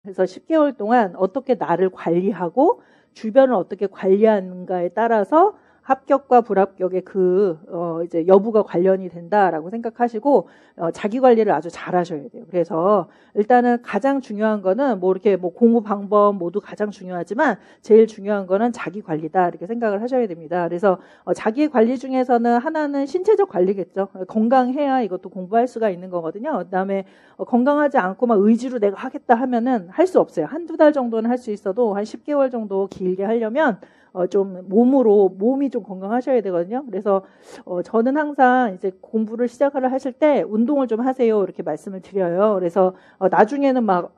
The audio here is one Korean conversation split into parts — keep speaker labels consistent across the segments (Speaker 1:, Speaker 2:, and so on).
Speaker 1: 그래서 10개월 동안 어떻게 나를 관리하고 주변을 어떻게 관리하는가에 따라서 합격과 불합격의 이제 여부가 관련이 된다라고 생각하시고, 자기 관리를 아주 잘 하셔야 돼요. 그래서 일단은 가장 중요한 거는 이렇게 공부 방법 모두 가장 중요하지만 제일 중요한 거는 자기 관리다. 이렇게 생각을 하셔야 됩니다. 그래서 자기 관리 중에서는 하나는 신체적 관리겠죠. 건강해야 이것도 공부할 수가 있는 거거든요. 그 다음에 건강하지 않고 막 의지로 내가 하겠다 하면은 할 수 없어요. 한두 달 정도는 할 수 있어도 한 10개월 정도 길게 하려면 좀 몸이 좀 건강하셔야 되거든요. 그래서 저는 항상 이제 공부를 시작을 하실 때 운동을 좀 하세요 이렇게 말씀을 드려요. 그래서 나중에는 막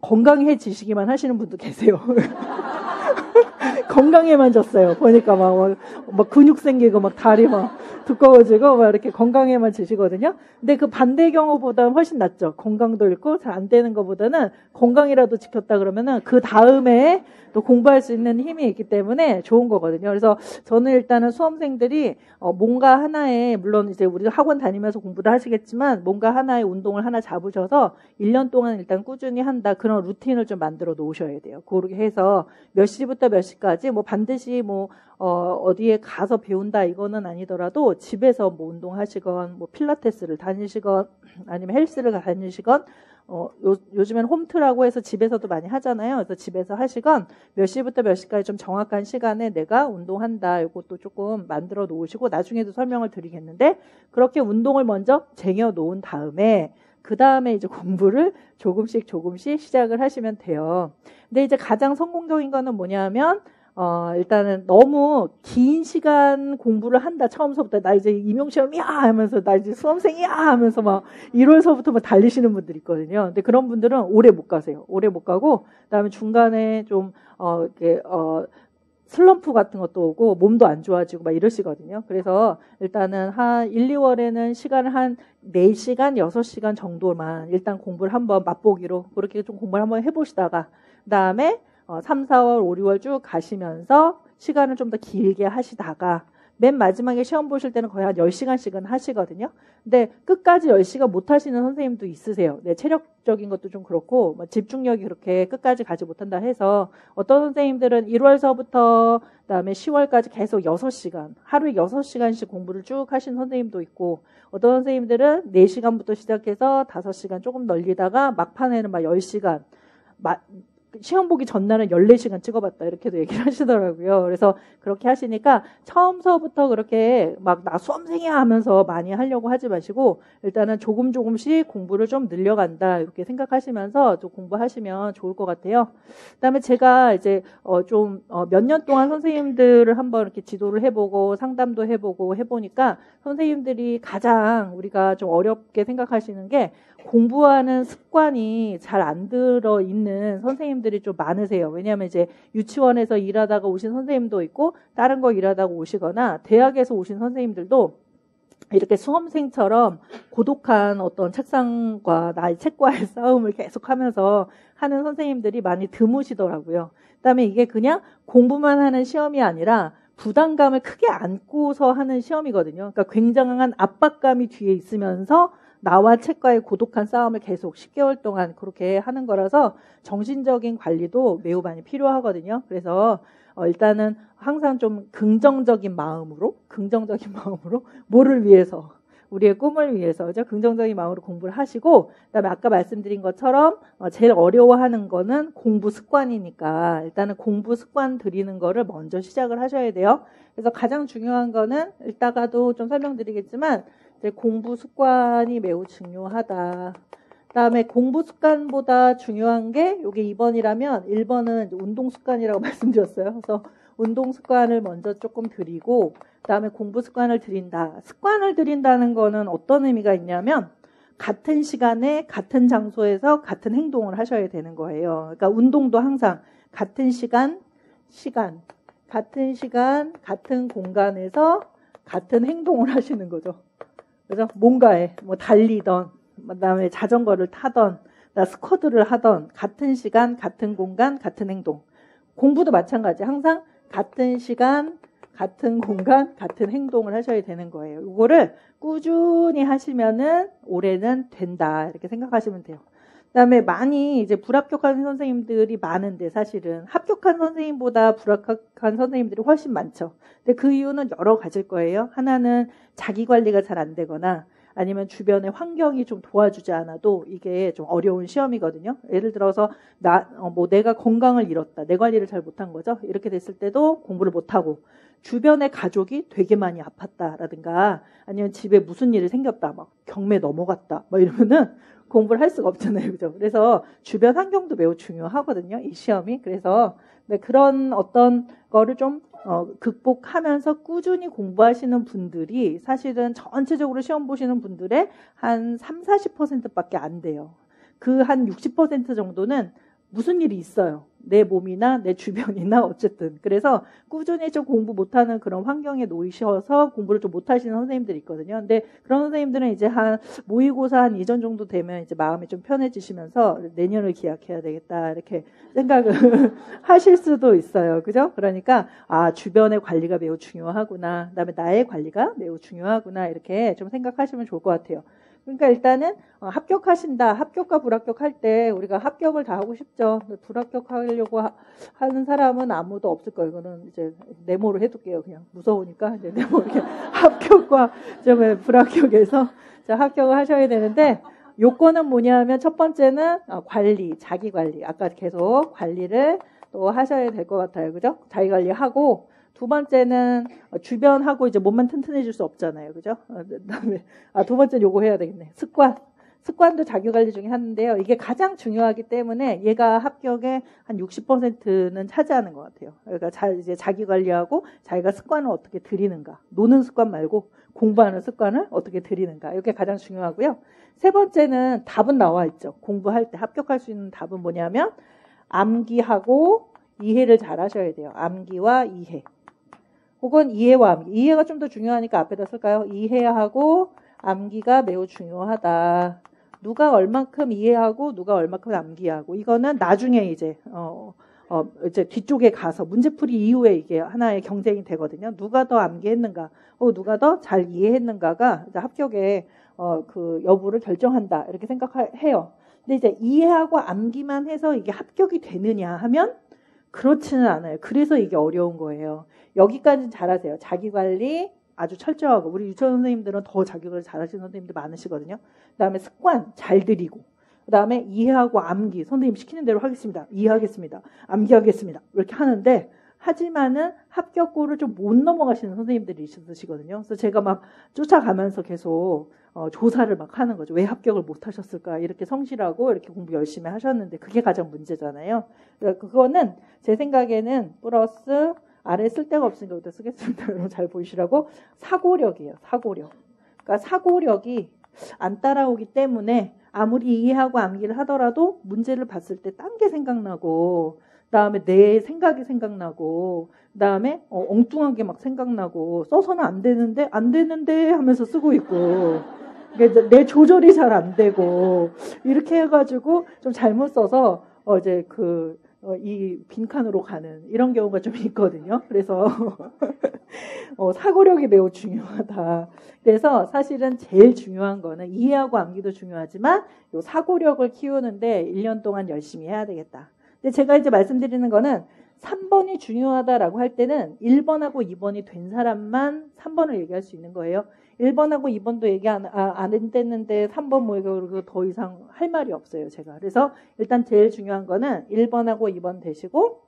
Speaker 1: 건강해지시기만 하시는 분도 계세요. 건강해만졌어요. 보니까 막 근육 생기고 막 다리 막 두꺼워지고 막 이렇게 건강해만 지시거든요. 근데 그 반대 경우보다는 훨씬 낫죠. 건강도 잃고 잘 안 되는 것보다는 건강이라도 지켰다 그러면은 그 다음에 또 공부할 수 있는 힘이 있기 때문에 좋은 거거든요. 그래서 저는 일단은 수험생들이 뭔가 하나에, 물론 이제 우리 학원 다니면서 공부도 하시겠지만 뭔가 하나의 운동을 하나 잡으셔서 1년 동안 일단 꾸준히 한다. 그런 루틴을 좀 만들어 놓으셔야 돼요. 그렇게 해서 몇 시부터 몇 시까지 반드시 어디에 가서 배운다 이거는 아니더라도 집에서 운동하시건 필라테스를 다니시건 아니면 헬스를 다니시건 요즘엔 홈트라고 해서 집에서도 많이 하잖아요. 그래서 집에서 하시건 몇 시부터 몇 시까지 좀 정확한 시간에 내가 운동한다. 이것도 조금 만들어 놓으시고 나중에도 설명을 드리겠는데 그렇게 운동을 먼저 쟁여 놓은 다음에 그 다음에 이제 공부를 조금씩 시작을 하시면 돼요. 근데 이제 가장 성공적인 거는 뭐냐면 일단은 너무 긴 시간 공부를 한다. 처음서부터 나 이제 임용시험이야 하면서 나 이제 수험생이야 하면서 막 1월서부터 막 달리시는 분들이 있거든요. 근데 그런 분들은 오래 못 가세요. 오래 못 가고 그다음에 중간에 좀 슬럼프 같은 것도 오고 몸도 안 좋아지고 막 이러시거든요. 그래서 일단은 한 1, 2월에는 시간을 한 4시간, 6시간 정도만 일단 공부를 한번 맛보기로 그렇게 좀 공부를 한번 해보시다가 그다음에 3, 4월, 5, 6월 쭉 가시면서 시간을 좀 더 길게 하시다가 맨 마지막에 시험 보실 때는 거의 한 10시간씩은 하시거든요. 근데 끝까지 10시간 못 하시는 선생님도 있으세요. 네, 체력적인 것도 좀 그렇고 집중력이 그렇게 끝까지 가지 못한다 해서 어떤 선생님들은 1월서부터 그다음에 10월까지 계속 6시간, 하루에 6시간씩 공부를 쭉 하신 선생님도 있고 어떤 선생님들은 4시간부터 시작해서 5시간 조금 늘리다가 막판에는 막 10시간 시험 보기 전날은 14시간 찍어봤다 이렇게도 얘기를 하시더라고요. 그래서 그렇게 하시니까 처음서부터 그렇게 막 나 수험생이야 하면서 많이 하려고 하지 마시고 일단은 조금씩 공부를 좀 늘려간다 이렇게 생각하시면서 좀 공부하시면 좋을 것 같아요. 그다음에 제가 이제 몇 년 동안 선생님들을 한번 이렇게 지도를 해보고 상담도 해보고 해보니까 선생님들이 가장 우리가 좀 어렵게 생각하시는 게 공부하는 습관이 잘 안 들어 있는 선생님들이 좀 많으세요. 왜냐하면 이제 유치원에서 일하다가 오신 선생님도 있고 다른 거 일하다가 오시거나 대학에서 오신 선생님들도 이렇게 수험생처럼 고독한 어떤 책상과 나의 책과의 싸움을 계속하면서 하는 선생님들이 많이 드무시더라고요. 그다음에 이게 그냥 공부만 하는 시험이 아니라 부담감을 크게 안고서 하는 시험이거든요. 그러니까 굉장한 압박감이 뒤에 있으면서 나와 책과의 고독한 싸움을 계속 10개월 동안 그렇게 하는 거라서 정신적인 관리도 매우 많이 필요하거든요. 그래서 일단은 항상 좀 긍정적인 마음으로 뭐를 위해서 우리의 꿈을 위해서 그죠? 긍정적인 마음으로 공부를 하시고 그다음에 아까 말씀드린 것처럼 제일 어려워하는 거는 공부 습관이니까 일단은 공부 습관 들이는 거를 먼저 시작을 하셔야 돼요. 그래서 가장 중요한 거는 이따가도 좀 설명드리겠지만 공부 습관이 매우 중요하다. 그다음에 공부 습관보다 중요한 게 이게 2번이라면 1번은 운동 습관이라고 말씀드렸어요. 그래서 운동 습관을 먼저 조금 드리고 그다음에 공부 습관을 드린다. 습관을 들인다는 거는 어떤 의미가 있냐면 같은 시간에 같은 장소에서 같은 행동을 하셔야 되는 거예요. 그러니까 운동도 항상 같은 시간, 같은 시간, 같은 공간에서 같은 행동을 하시는 거죠. 그래서 뭔가에 달리던 그다음에 자전거를 타던 스쿼트를 하던 같은 시간, 같은 공간, 같은 행동. 공부도 마찬가지. 항상 같은 시간, 같은 공간, 같은 행동을 하셔야 되는 거예요. 이거를 꾸준히 하시면은 올해는 된다. 이렇게 생각하시면 돼요. 그다음에 많이 이제 불합격한 선생님들이 많은데 사실은 합격한 선생님보다 불합격한 선생님들이 훨씬 많죠. 근데 그 이유는 여러 가지일 거예요. 하나는 자기 관리가 잘 안 되거나 아니면 주변의 환경이 좀 도와주지 않아도 이게 좀 어려운 시험이거든요. 예를 들어서 내가 건강을 잃었다. 내 관리를 잘 못한 거죠. 이렇게 됐을 때도 공부를 못하고 주변의 가족이 되게 많이 아팠다라든가 아니면 집에 무슨 일이 생겼다. 막 경매 넘어갔다. 막 이러면은 공부를 할 수가 없잖아요. 그죠? 그래서 주변 환경도 매우 중요하거든요. 이 시험이. 그래서 그런 어떤 거를 좀 극복하면서 꾸준히 공부하시는 분들이 사실은 전체적으로 시험 보시는 분들의 한 30-40%밖에 안 돼요. 그 한 60% 정도는 무슨 일이 있어요. 내 몸이나 내 주변이나 어쨌든. 그래서 꾸준히 좀 공부 못하는 그런 환경에 놓이셔서 공부를 좀 못하시는 선생님들이 있거든요. 근데 그런 선생님들은 이제 한 모의고사 한 이전 정도 되면 이제 마음이 좀 편해지시면서 내년을 기약해야 되겠다 이렇게 생각을 하실 수도 있어요. 그죠? 그러니까 주변의 관리가 매우 중요하구나. 그다음에 나의 관리가 매우 중요하구나 이렇게 좀 생각하시면 좋을 것 같아요. 그러니까 일단은 합격하신다. 합격과 불합격할 때 우리가 합격을 다 하고 싶죠. 불합격하려고 하는 사람은 아무도 없을 거예요. 이거는 이제 네모로 해둘게요. 그냥 무서우니까 이제 네모 이렇게 합격과 좀 불합격에서 합격을 하셔야 되는데 요건은 뭐냐면 첫 번째는 관리, 자기 관리. 아까 계속 관리를 또 하셔야 될 것 같아요. 그죠? 자기 관리하고 두 번째는 주변하고 이제 몸만 튼튼해질 수 없잖아요. 그죠? 그다음에 두 번째는 요거 해야 되겠네. 습관도 자기 관리 중에 하는데요. 이게 가장 중요하기 때문에 얘가 합격의 한 60%는 차지하는 것 같아요. 그러니까 이제 자기 관리하고 자기가 습관을 어떻게 들이는가. 노는 습관 말고 공부하는 습관을 어떻게 들이는가. 이게 가장 중요하고요. 세 번째는 답은 나와 있죠. 공부할 때 합격할 수 있는 답은 뭐냐면 암기하고 이해를 잘 하셔야 돼요. 암기와 이해. 혹은 이해와 암기. 이해가 좀 더 중요하니까 앞에다 쓸까요? 이해하고 암기가 매우 중요하다. 누가 얼만큼 이해하고 누가 얼만큼 암기하고 이거는 나중에 이제 이제 뒤쪽에 가서 문제풀이 이후에 이게 하나의 경쟁이 되거든요. 누가 더 암기했는가, 혹은 누가 더 잘 이해했는가가 이제 합격의 그 여부를 결정한다 이렇게 생각해요. 근데 이제 이해하고 암기만 해서 이게 합격이 되느냐 하면 그렇지는 않아요. 그래서 이게 어려운 거예요. 여기까지는 잘하세요. 자기관리 아주 철저하고 우리 유치원 선생님들은 더 자기관리 잘하시는 선생님들 많으시거든요. 그다음에 습관 잘 들이고 그다음에 이해하고 암기 선생님 시키는 대로 하겠습니다. 이해하겠습니다. 암기하겠습니다. 이렇게 하는데 하지만은 합격고를 좀 못 넘어가시는 선생님들이 있으시거든요. 그래서 제가 막 쫓아가면서 계속 조사를 막 하는 거죠. 왜 합격을 못 하셨을까? 이렇게 성실하고 이렇게 공부 열심히 하셨는데 그게 가장 문제잖아요. 그러니까 그거는 제 생각에는 플러스 아래 쓸 데가 없으니까 여기다 쓰겠습니다. 여러분 잘 보이시라고 사고력이에요. 사고력. 그러니까 사고력이 안 따라오기 때문에 아무리 이해하고 암기를 하더라도 문제를 봤을 때 딴 게 생각나고 그다음에 내 생각이 생각나고 그다음에 엉뚱한 게 막 생각나고 써서는 안 되는데 하면서 쓰고 있고 그러니까 내 조절이 잘 안 되고 이렇게 해가지고 좀 잘못 써서 이제 이 빈칸으로 가는 이런 경우가 좀 있거든요. 그래서 사고력이 매우 중요하다. 그래서 사실은 제일 중요한 거는 이해하고 암기도 중요하지만 요 사고력을 키우는데 1년 동안 열심히 해야 되겠다. 근데 제가 이제 말씀드리는 거는 3번이 중요하다라고 할 때는 1번하고 2번이 된 사람만 3번을 얘기할 수 있는 거예요. 1번하고 2번도 얘기 안 했는데 3번 뭐 이거 더 이상 할 말이 없어요, 제가. 그래서 일단 제일 중요한 거는 1번하고 2번 되시고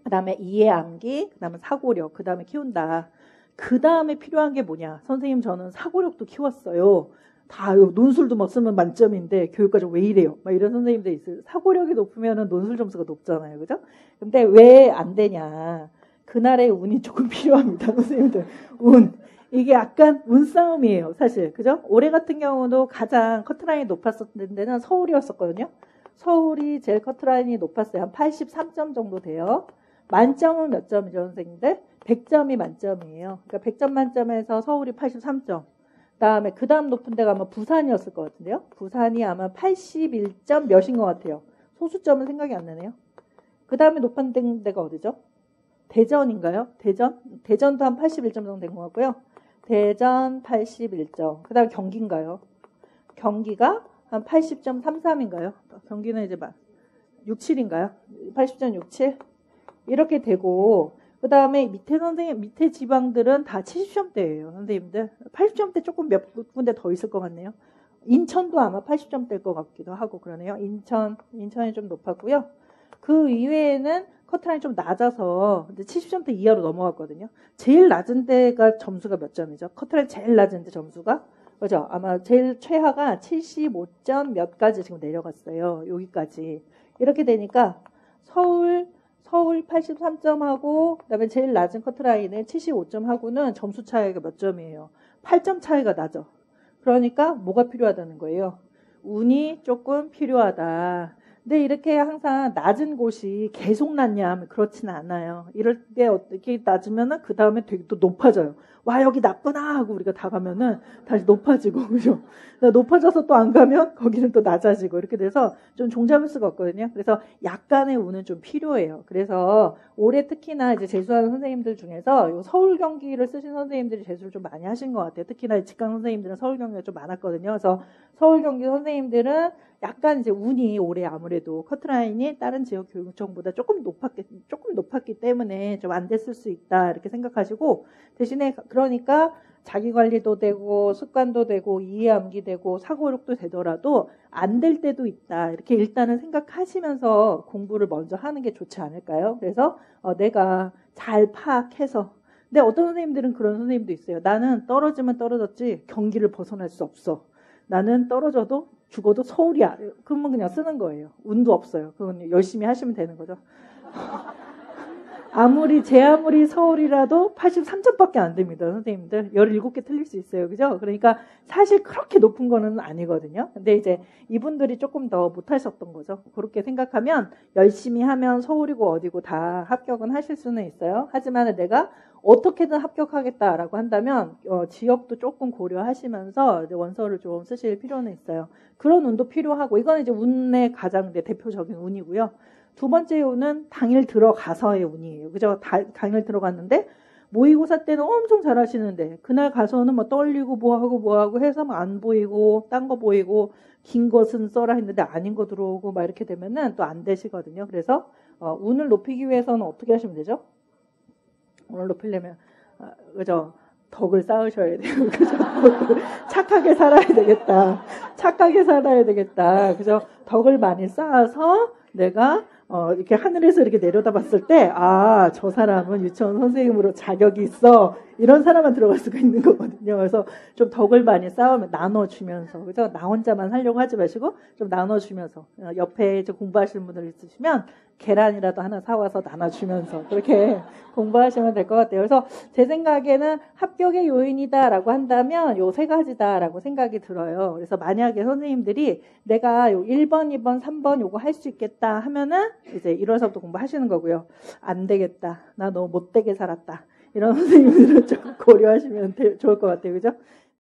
Speaker 1: 그다음에 이해 암기, 그다음에 사고력, 그다음에 키운다. 그다음에 필요한 게 뭐냐? 선생님 저는 사고력도 키웠어요. 다 논술도 막 쓰면 만점인데 교육과정 왜 이래요? 막 이런 선생님들 있어요. 사고력이 높으면은 논술 점수가 높잖아요. 그죠? 근데 왜 안 되냐? 그날의 운이 조금 필요합니다. 선생님들. 운. 이게 약간 운싸움이에요. 사실. 그죠? 올해 같은 경우도 가장 커트라인이 높았었던 데는 서울이었었거든요. 서울이 제일 커트라인이 높았어요. 한 83점 정도 돼요. 만점은 몇 점이죠, 선생님들? 100점이 만점이에요. 그러니까 100점 만점에서 서울이 83점. 다음에 그 다음 높은 데가 아마 부산이었을 것 같은데요. 부산이 아마 81점 몇인 것 같아요. 소수점은 생각이 안 나네요. 그 다음에 높은 데가 어디죠? 대전인가요? 대전도 한 81점 정도 된 것 같고요. 대전 81점. 그 다음에 경기인가요? 경기가 한 80.33인가요? 경기는 이제 막 67인가요? 80.67 이렇게 되고 그 다음에 밑에 지방들은 다 70점대예요, 선생님들. 80점대 조금 몇 군데 더 있을 것 같네요. 인천도 아마 80점대일 것 같기도 하고 그러네요. 인천이 좀 높았고요. 그 이외에는 커트라인이 좀 낮아서 70점대 이하로 넘어갔거든요. 제일 낮은 데가 점수가 몇 점이죠? 커트라인 제일 낮은 데 점수가 그죠? 아마 제일 최하가 75점 몇 가지 지금 내려갔어요. 여기까지. 이렇게 되니까 서울 83점하고 그다음에 제일 낮은 커트라인에 75점하고는 점수 차이가 몇 점이에요? 8점 차이가 나죠. 그러니까 뭐가 필요하다는 거예요? 운이 조금 필요하다. 근데 이렇게 항상 낮은 곳이 계속 낮냐 하면 그렇지는 않아요. 이럴 때 어떻게 낮으면은 그 다음에 되게 또 높아져요. 와, 여기 낮구나 하고 우리가 다 가면은 다시 높아지고, 그죠? 높아져서 또 안 가면 거기는 또 낮아지고 이렇게 돼서 좀 종잡을 수가 없거든요. 그래서 약간의 운은 좀 필요해요. 그래서 올해 특히나 이제 재수하는 선생님들 중에서 요 서울 경기를 쓰신 선생님들이 재수를 좀 많이 하신 것 같아요. 특히나 직강 선생님들은 서울 경기가 좀 많았거든요. 그래서 서울 경기 선생님들은 약간 이제 운이 올해 아무래도 커트라인이 다른 지역 교육청보다 조금 높았기 때문에 좀 안 됐을 수 있다 이렇게 생각하시고 대신에 그러니까 자기 관리도 되고 습관도 되고 이해 암기되고 사고력도 되더라도 안 될 때도 있다 이렇게 일단은 생각하시면서 공부를 먼저 하는 게 좋지 않을까요? 그래서 내가 잘 파악해서 근데 어떤 선생님들은 그런 선생님도 있어요. 나는 떨어지면 떨어졌지 경기를 벗어날 수 없어. 나는 떨어져도 죽어도 서울이야. 그러면 그냥 쓰는 거예요. 운도 없어요. 그건 열심히 하시면 되는 거죠. 아무리 서울이라도 83점밖에 안 됩니다. 선생님들. 17개 틀릴 수 있어요. 그죠? 그러니까 사실 그렇게 높은 거는 아니거든요. 근데 이제 이분들이 조금 더 못하셨던 거죠. 그렇게 생각하면 열심히 하면 서울이고 어디고 다 합격은 하실 수는 있어요. 하지만 내가 어떻게든 합격하겠다라고 한다면 지역도 조금 고려하시면서 이제 원서를 좀 쓰실 필요는 있어요. 그런 운도 필요하고 이거는 이제 운의 가장 대표적인 운이고요. 두 번째 운은 당일 들어가서의 운이에요. 그죠? 당일 들어갔는데 모의고사 때는 엄청 잘하시는데 그날 가서는 뭐 떨리고 뭐하고 해서 막 안 보이고 딴 거 보이고 긴 것은 써라 했는데 아닌 거 들어오고 막 이렇게 되면은 또 안 되시거든요. 그래서 운을 높이기 위해서는 어떻게 하시면 되죠? 운을 높이려면 그죠? 덕을 쌓으셔야 돼요. 그죠? 착하게 살아야 되겠다. 착하게 살아야 되겠다. 그죠? 덕을 많이 쌓아서 내가 이렇게 하늘에서 이렇게 내려다봤을 때, 아, 저 사람은 유치원 선생님으로 자격이 있어. 이런 사람만 들어갈 수가 있는 거거든요. 그래서 좀 덕을 많이 쌓으면 나눠주면서, 그죠? 나 혼자만 하려고 하지 마시고, 좀 나눠주면서, 옆에 이제 공부하시는 분들 있으시면, 계란이라도 하나 사와서 나눠주면서, 그렇게 공부하시면 될 것 같아요. 그래서 제 생각에는 합격의 요인이다라고 한다면, 요 세 가지다라고 생각이 들어요. 그래서 만약에 선생님들이 내가 요 1번, 2번, 3번 요거 할 수 있겠다 하면은, 이제 1월서부터 공부하시는 거고요. 안 되겠다. 나 너무 못되게 살았다. 이런 선생님들은 좀 고려하시면 좋을 것 같아요. 그죠?